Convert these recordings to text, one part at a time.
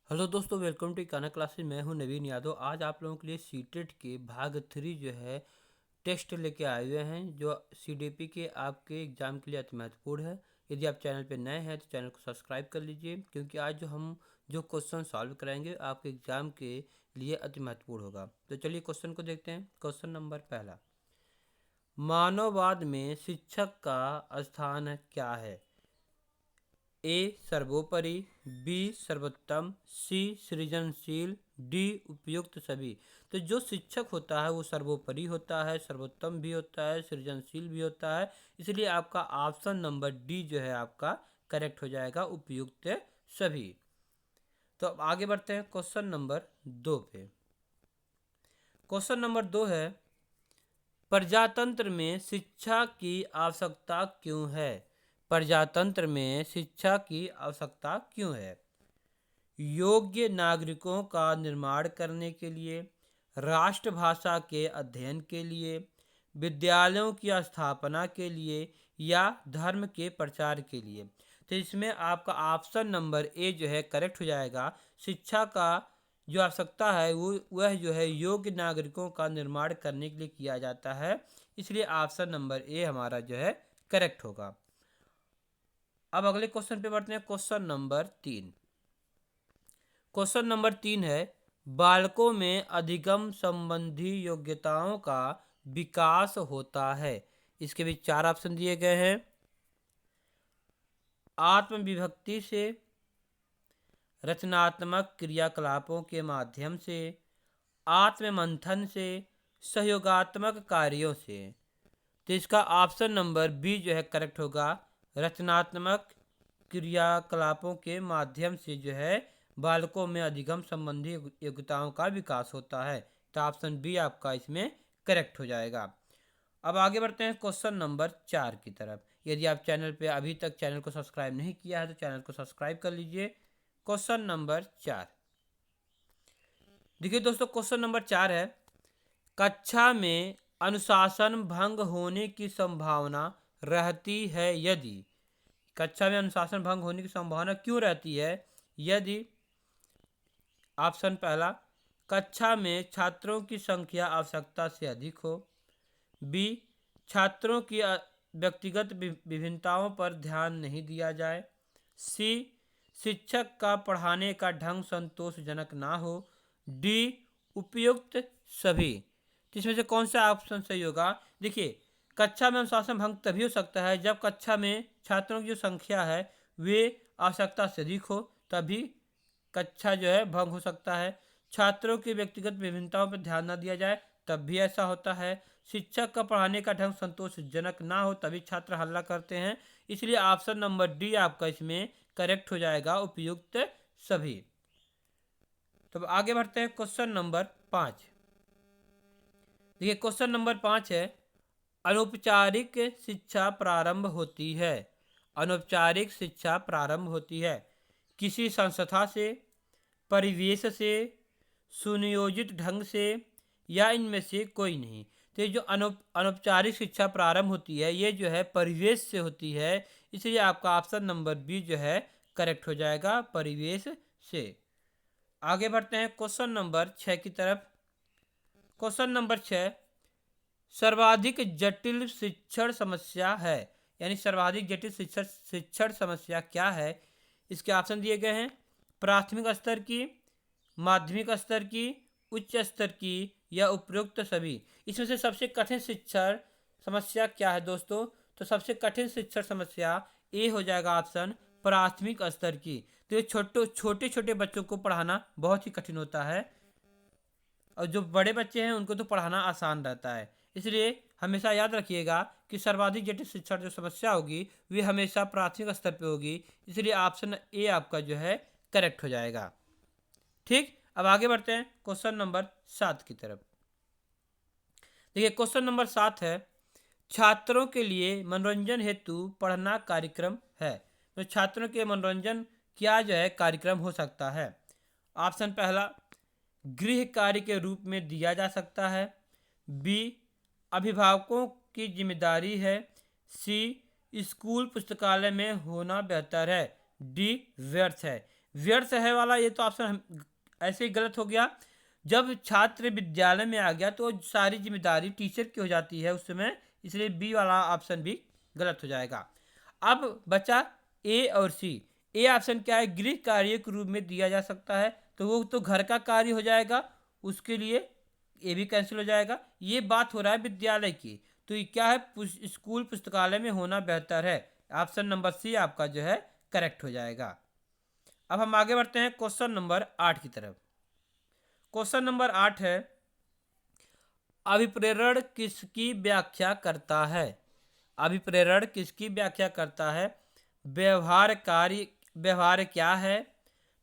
Hello दोस्तों, welcome to काना classes. मैं हूं नवीन यादव। आज आप लोगों के लिए सीटेट के भाग 3 जो है टेस्ट लेके आए हुए हैं, जो सीडीपी के आपके एग्ज़ाम के लिए अति महत्वपूर्ण है। यदि आप चैनल पे नए हैं तो चैनल को सब्सक्राइब कर लीजिए, क्योंकि आज जो क्वेश्चन सॉल्व कराएंगे आपके एग्ज़ाम के लिए अति महत्वपूर्ण होगा। तो चलिए क्वेश्चन को देखते हैं। क्वेश्चन नंबर पहला, मानववाद में शिक्षक का स्थान क्या है? ए सर्वोपरि, बी सर्वोत्तम, सी सृजनशील, डी उपयुक्त सभी। तो जो शिक्षक होता है वो सर्वोपरि होता है, सर्वोत्तम भी होता है, सृजनशील भी होता है। इसलिए आपका ऑप्शन नंबर डी जो है आपका करेक्ट हो जाएगा, उपयुक्त सभी। तो अब आगे बढ़ते हैं क्वेश्चन नंबर 2 पे। क्वेश्चन नंबर 2 है, प्रजातंत्र में शिक्षा की आवश्यकता क्यों है? प्रजातंत्र में शिक्षा की आवश्यकता क्यों है? योग्य नागरिकों का निर्माण करने के लिए, राष्ट्रभाषा के अध्ययन के लिए, विद्यालयों की स्थापना के लिए, या धर्म के प्रचार के लिए। तो इसमें आपका ऑप्शन नंबर ए जो है करेक्ट हो जाएगा। शिक्षा का जो आवश्यकता है वह जो है योग्य नागरिकों का निर्माण करने के लिए किया जाता है। इसलिए ऑप्शन नंबर ए हमारा जो है करेक्ट होगा। अब अगले क्वेश्चन पे बढ़ते हैं। Question number 3। क्वेश्चन नंबर 3 है, बालकों में अधिगम संबंधी योग्यताओं का विकास होता है। इसके भी 4 ऑप्शन दिए गए हैं। आत्मविभक्ति से, रचनात्मक क्रियाकलापों के माध्यम से, आत्ममंथन से, सहयोगात्मक कार्यों से। तो इसका ऑप्शन नंबर बी जो है करेक्ट होगा। रचनात्मक क्रियाकलापों के माध्यम से जो है बालकों में अधिगम संबंधी योग्यताओं का विकास होता है। तो ऑप्शन बी आपका इसमें करेक्ट हो जाएगा। अब आगे बढ़ते हैं क्वेश्चन नंबर 4 की तरफ। यदि आप चैनल पे अभी तक चैनल को सब्सक्राइब नहीं किया है तो चैनल को सब्सक्राइब कर लीजिए। क्वेश्चन नंबर 4, देखिए दोस्तों, क्वेश्चन नंबर 4 है, कक्षा में अनुशासन भंग होने की संभावना रहती है यदि। कक्षा में अनुशासन भंग होने की संभावना क्यों रहती है? यदि ऑप्शन पहला, कक्षा में छात्रों की संख्या आवश्यकता से अधिक हो, बी छात्रों की व्यक्तिगत विभिन्नताओं पर ध्यान नहीं दिया जाए, सी शिक्षक का पढ़ाने का ढंग संतोषजनक ना हो, डी उपयुक्त सभी। तो इसमें से कौन सा ऑप्शन सही होगा? देखिए, कक्षा में अनुशासन भंग तभी हो सकता है जब कक्षा में छात्रों की जो संख्या है वे आवश्यकता से अधिक हो, तभी कक्षा जो है भंग हो सकता है। छात्रों की व्यक्तिगत विभिन्नताओं पर ध्यान न दिया जाए तब भी ऐसा होता है। शिक्षक का पढ़ाने का ढंग संतोषजनक ना हो तभी छात्र हल्ला करते हैं। इसलिए ऑप्शन नंबर डी आपका इसमें करेक्ट हो जाएगा, उपयुक्त सभी। तो आगे बढ़ते हैं क्वेश्चन नंबर 5। देखिए क्वेश्चन नंबर 5 है, अनौपचारिक शिक्षा प्रारंभ होती है। अनौपचारिक शिक्षा प्रारंभ होती है किसी संस्था से, परिवेश से, सुनियोजित ढंग से, या इनमें से कोई नहीं। तो ये जो अनौपचारिक शिक्षा प्रारंभ होती है ये जो है परिवेश से होती है। इसलिए आपका ऑप्शन नंबर बी जो है करेक्ट हो जाएगा, परिवेश से। आगे बढ़ते हैं क्वेश्चन नंबर 6 की तरफ। क्वेश्चन नंबर 6, सर्वाधिक जटिल शिक्षण समस्या है, यानी सर्वाधिक जटिल शिक्षण समस्या क्या है? इसके ऑप्शन दिए गए हैं, प्राथमिक स्तर की, माध्यमिक स्तर की, उच्च स्तर की, या उपरोक्त सभी। इसमें से सबसे कठिन शिक्षण समस्या क्या है दोस्तों? तो सबसे कठिन शिक्षण समस्या ए हो जाएगा, ऑप्शन प्राथमिक स्तर की। तो ये छोटे छोटे बच्चों को पढ़ाना बहुत ही कठिन होता है, और जो बड़े बच्चे हैं उनको तो पढ़ाना आसान रहता है। इसलिए हमेशा याद रखिएगा कि सर्वाधिक जटिल शिक्षण जो समस्या होगी वे हमेशा प्राथमिक स्तर पे होगी। इसलिए ऑप्शन ए आपका जो है करेक्ट हो जाएगा। ठीक, अब आगे बढ़ते हैं क्वेश्चन नंबर 7 की तरफ। देखिए क्वेश्चन नंबर 7 है, छात्रों के लिए मनोरंजन हेतु पढ़ना कार्यक्रम है। तो छात्रों के मनोरंजन क्या जो है कार्यक्रम हो सकता है? ऑप्शन पहला, गृह कार्य के रूप में दिया जा सकता है, बी अभिभावकों की जिम्मेदारी है, सी स्कूल पुस्तकालय में होना बेहतर है, डी व्यर्थ है। व्यर्थ है वाला ये तो ऑप्शन ऐसे ही गलत हो गया। जब छात्र विद्यालय में आ गया तो सारी जिम्मेदारी टीचर की हो जाती है उस समय, इसलिए बी वाला ऑप्शन भी गलत हो जाएगा। अब बचा ए और सी। ए ऑप्शन क्या है, गृह कार्य के रूप में दिया जा सकता है, तो वो तो घर का कार्य हो जाएगा, उसके लिए ये भी कैंसिल हो जाएगा। ये बात हो रहा है विद्यालय की, तो ये क्या है, स्कूल पुस्तकालय में होना बेहतर है। ऑप्शन नंबर सी आपका जो है करेक्ट हो जाएगा। अब हम आगे बढ़ते हैं क्वेश्चन नंबर 8 की तरफ। क्वेश्चन नंबर 8 है, अभिप्रेरण किसकी व्याख्या करता है? अभिप्रेरण किसकी व्याख्या करता है? व्यवहार कार्य, व्यवहार क्या है,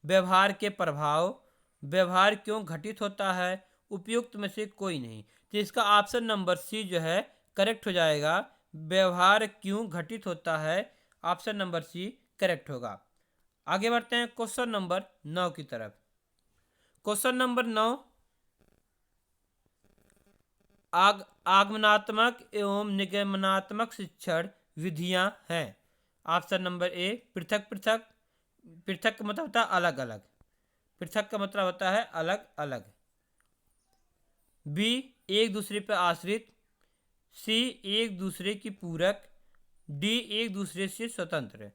व्यवहार के प्रभाव, व्यवहार क्यों घटित होता है, उपयुक्त में से कोई नहीं। तो इसका ऑप्शन नंबर सी जो है करेक्ट हो जाएगा। व्यवहार क्यों घटित होता है, ऑप्शन नंबर सी करेक्ट होगा। आगे बढ़ते हैं क्वेश्चन नंबर 9 की तरफ। क्वेश्चन नंबर 9, आगमनात्मक एवं निगमनात्मक शिक्षण विधियां हैं। ऑप्शन नंबर ए पृथक पृथक, पृथक का मतलब होता है अलग अलग, पृथक का मतलब होता है अलग अलग। बी एक दूसरे पर आश्रित, सी एक दूसरे की पूरक, डी एक दूसरे से स्वतंत्र।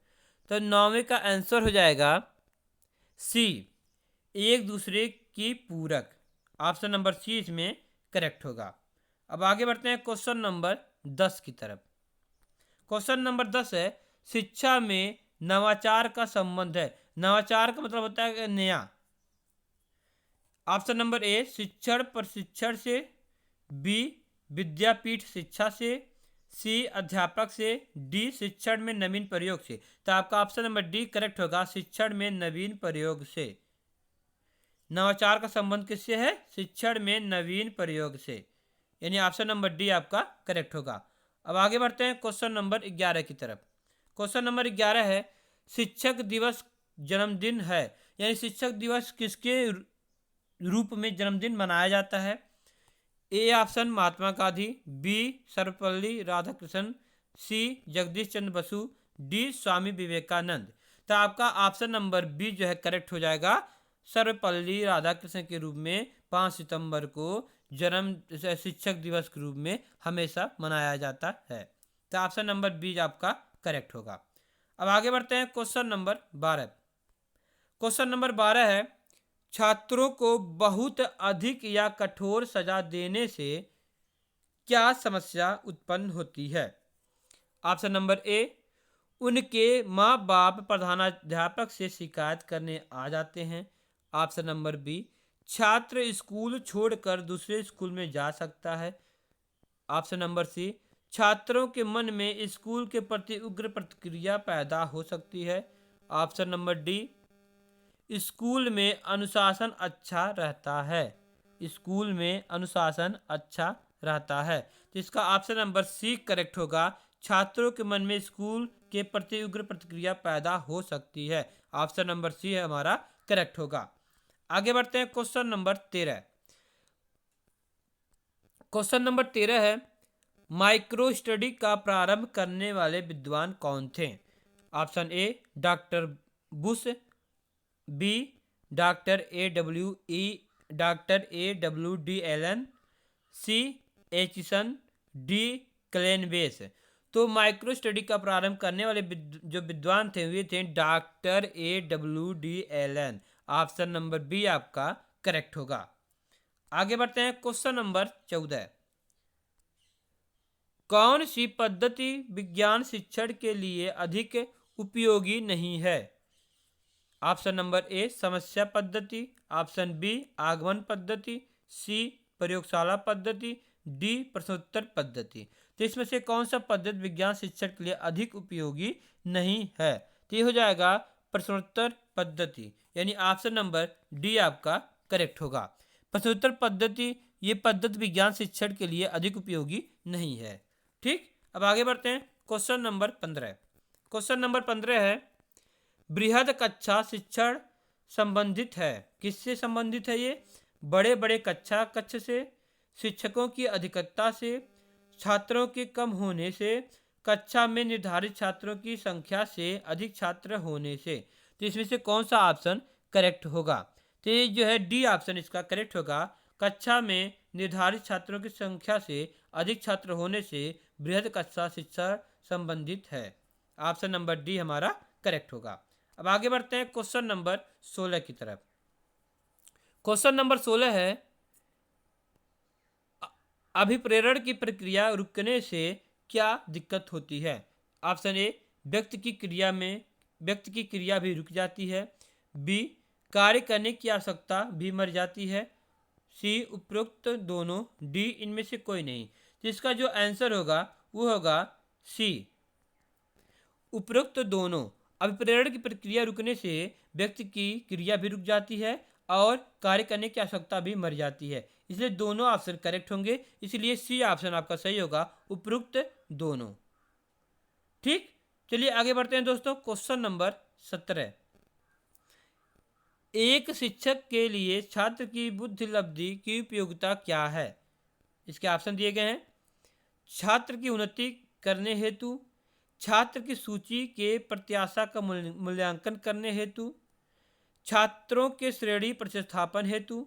तो 9वें का आंसर हो जाएगा सी एक दूसरे की पूरक। ऑप्शन नंबर सी इसमें करेक्ट होगा। अब आगे बढ़ते हैं क्वेश्चन नंबर 10 की तरफ। क्वेश्चन नंबर 10 है, शिक्षा में नवाचार का संबंध है। नवाचार का मतलब होता है नया। ऑप्शन नंबर ए शिक्षण प्रशिक्षण से, बी विद्यापीठ शिक्षा से, सी अध्यापक से, डी शिक्षण में नवीन प्रयोग से। तो आपका ऑप्शन नंबर डी करेक्ट होगा, शिक्षण में नवीन प्रयोग से। नवाचार का संबंध किससे है? शिक्षण में नवीन प्रयोग से, यानी ऑप्शन नंबर डी आपका करेक्ट होगा। अब आगे बढ़ते हैं क्वेश्चन नंबर 11 की तरफ। क्वेश्चन नंबर 11 है, शिक्षक दिवस जन्मदिन है, यानी शिक्षक दिवस किसके रूप में जन्मदिन मनाया जाता है? A option Mahatma Gandhi, B Sarvepalli Radhakrishnan, C Jagdish Chandra Basu, D Swami Vivekananda. तो आपका ऑप्शन नंबर बी जो है करेक्ट हो जाएगा। सर्वपल्ली राधाकृष्णन के रूप में 5 सितंबर को जन्म शिक्षक दिवस के रूप में हमेशा मनाया जाता है। तो ऑप्शन नंबर बी आपका करेक्ट होगा। अब आगे बढ़ते हैं क्वेश्चन नंबर 12। क्वेश्चन नंबर 12 है, छात्रों को बहुत अधिक या कठोर सजा देने से क्या समस्या उत्पन्न होती है? ऑप्शन नंबर ए उनके माँ बाप प्रधानाध्यापक से शिकायत करने आ जाते हैं। ऑप्शन नंबर बी छात्र स्कूल छोड़कर दूसरे स्कूल में जा सकता है। ऑप्शन नंबर सी छात्रों के मन में स्कूल के प्रति उग्र प्रतिक्रिया पैदा हो सकती है। ऑप्शन नंबर डी स्कूल में अनुशासन अच्छा रहता है। स्कूल में अनुशासन अच्छा रहता है। तो इसका ऑप्शन नंबर सी करेक्ट होगा, छात्रों के मन में स्कूल के प्रति उग्र प्रतिक्रिया पैदा हो सकती है। ऑप्शन नंबर सी है हमारा करेक्ट होगा। आगे बढ़ते हैं क्वेश्चन नंबर 13। क्वेश्चन नंबर 13 है, माइक्रो स्टडी का प्रारंभ करने वाले विद्वान कौन थे? Option A doctor Bush, B doctor A W D Allen, C Aitchison, D क्लेनबेस। तो माइक्रो स्टडी का प्रारंभ करने वाले जो विद्वान थे वे थे doctor A W D Allen. Option number B आपका करेक्ट होगा। आगे बढ़ते हैं क्वेश्चन नंबर 14। कौन सी पद्धति विज्ञान शिक्षण के लिए अधिक उपयोगी नहीं है? ऑप्शन नंबर ए समस्या पद्धति, ऑप्शन बी आगमन पद्धति, सी प्रयोगशाला पद्धति, डी प्रश्नोत्तर पद्धति। तो इसमें से कौन सा पद्धति विज्ञान शिक्षण के लिए अधिक उपयोगी नहीं है? तो ये हो जाएगा प्रश्नोत्तर पद्धति, यानी ऑप्शन नंबर डी आपका करेक्ट होगा। प्रश्नोत्तर पद्धति ये पद्धति विज्ञान शिक्षण के लिए अधिक उपयोगी नहीं है। ठीक, अब आगे बढ़ते हैं क्वेश्चन नंबर 15। क्वेश्चन नंबर 15 है, बृहद कक्षा शिक्षण संबंधित है। किससे संबंधित है ये? बड़े बड़े कक्ष से, शिक्षकों की अधिकता से, छात्रों के कम होने से, कक्षा में निर्धारित छात्रों की संख्या से अधिक छात्र होने से। तो इसमें से कौन सा ऑप्शन करेक्ट होगा। तो ये जो है डी ऑप्शन इसका करेक्ट होगा। कक्षा में निर्धारित छात्रों की संख्या से अधिक छात्र होने से बृहद कक्षा शिक्षा संबंधित है। ऑप्शन नंबर डी हमारा करेक्ट होगा। अब आगे बढ़ते हैं क्वेश्चन नंबर 16 की तरफ। क्वेश्चन नंबर 16 है, अभिप्रेरण की प्रक्रिया रुकने से क्या दिक्कत होती है? ऑप्शन ए, व्यक्ति की क्रिया भी रुक जाती है। बी, कार्य करने की आवश्यकता भी मर जाती है। सी, उपरोक्त दोनों। डी, इनमें से कोई नहीं। जिसका जो आंसर होगा वो होगा सी, उपरोक्त दोनों। अभिप्रेरण की प्रक्रिया रुकने से व्यक्ति की क्रिया भी रुक जाती है और कार्य करने की आवश्यकता भी मर जाती है, इसलिए दोनों ऑप्शन करेक्ट होंगे। इसलिए सी ऑप्शन आपका सही होगा, उपरोक्त दोनों। ठीक, चलिए आगे बढ़ते हैं दोस्तों। क्वेश्चन नंबर 17, एक शिक्षक के लिए छात्र की बुद्धि लब्धि की उपयोगिता क्या है? इसके ऑप्शन दिए गए हैं। छात्र की उन्नति करने हेतु, छात्र की सूची के प्रत्याशा का मूल्यांकन करने हेतु, छात्रों के श्रेणी प्रतिस्थापन हेतु,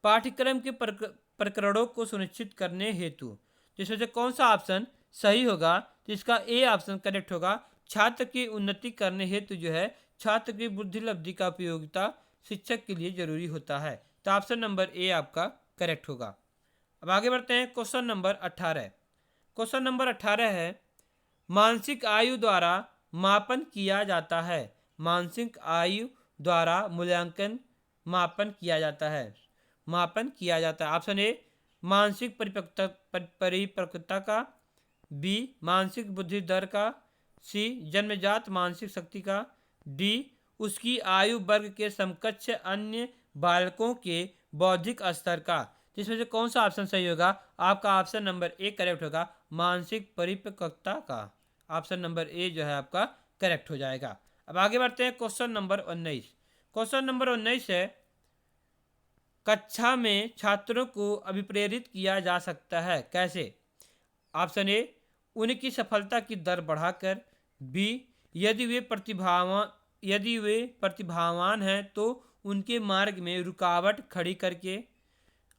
पाठ्यक्रम के प्रकरणों को सुनिश्चित करने हेतु। जिसमें से कौन सा ऑप्शन सही होगा? तो इसका ए ऑप्शन करेक्ट होगा। छात्र की उन्नति करने हेतु जो है छात्र की बुद्धि लब्धि का उपयोगिता शिक्षक के लिए जरूरी होता है। तो ऑप्शन नंबर ए आपका करेक्ट होगा। अब आगे बढ़ते हैं क्वेश्चन नंबर 18। क्वेश्चन नंबर 18 है, मानसिक आयु द्वारा मापन किया जाता है। मानसिक आयु द्वारा मूल्यांकन मापन किया जाता है। ऑप्शन ए, मानसिक परिपक्वता का। बी, मानसिक बुद्धि दर का। सी, जन्मजात मानसिक शक्ति का। डी, उसकी आयु वर्ग के समकक्ष अन्य बालकों के बौद्धिक स्तर का। जिसमें से कौन सा ऑप्शन सही होगा? आपका ऑप्शन नंबर ए करेक्ट होगा, मानसिक परिपक्वता का। ऑप्शन नंबर ए जो है आपका करेक्ट हो जाएगा। अब आगे बढ़ते हैं क्वेश्चन नंबर 19। क्वेश्चन नंबर 19 है, कक्षा में छात्रों को अभिप्रेरित किया जा सकता है, कैसे? ऑप्शन ए, उनकी सफलता की दर बढ़ाकर। बी, यदि वे प्रतिभावान हैं तो उनके मार्ग में रुकावट खड़ी करके।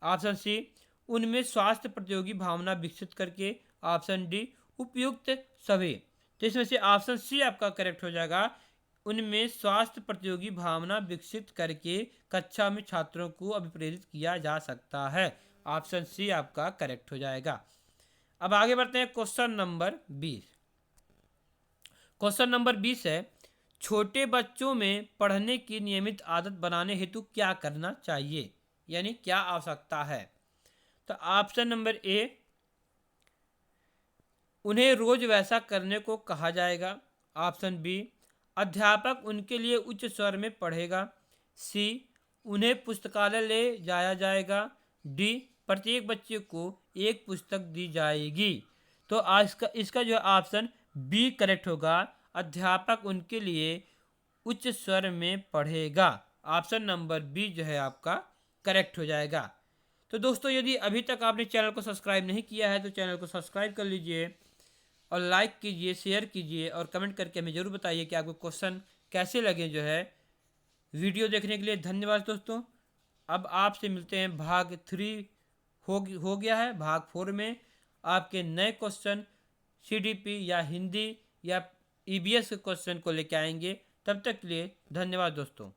ऑप्शन सी, उनमें स्वास्थ्य प्रतियोगी भावना विकसित करके। ऑप्शन डी, उपयुक्त सभी। तो इसमें से ऑप्शन सी आपका करेक्ट हो जाएगा, उनमें स्वास्थ्य प्रतियोगी भावना विकसित करके कक्षा में छात्रों को अभिप्रेरित किया जा सकता है। ऑप्शन सी आपका करेक्ट हो जाएगा। अब आगे बढ़ते हैं क्वेश्चन नंबर 20। क्वेश्चन नंबर 20 है, छोटे बच्चों में पढ़ने की नियमित आदत बनाने हेतु क्या करना चाहिए, यानी क्या आवश्यकता है? तो ऑप्शन नंबर ए, उन्हें रोज वैसा करने को कहा जाएगा। ऑप्शन बी, अध्यापक उनके लिए उच्च स्वर में पढ़ेगा। सी, उन्हें पुस्तकालय ले जाया जाएगा। डी, प्रत्येक बच्चे को एक पुस्तक दी जाएगी। तो आज इसका जो ऑप्शन बी करेक्ट होगा, अध्यापक उनके लिए उच्च स्वर में पढ़ेगा। ऑप्शन नंबर बी जो है आपका करेक्ट हो जाएगा। तो दोस्तों, यदि अभी तक आपने चैनल को सब्सक्राइब नहीं किया है तो चैनल को सब्सक्राइब कर लीजिए और लाइक कीजिए, शेयर कीजिए और कमेंट करके हमें ज़रूर बताइए कि आपको क्वेश्चन कैसे लगे। जो है वीडियो देखने के लिए धन्यवाद दोस्तों। अब आपसे मिलते हैं, भाग 3 हो गया है। भाग 4 में आपके नए क्वेश्चन CDP या हिंदी या EBS के क्वेश्चन को लेके आएंगे। तब तक के लिए धन्यवाद दोस्तों।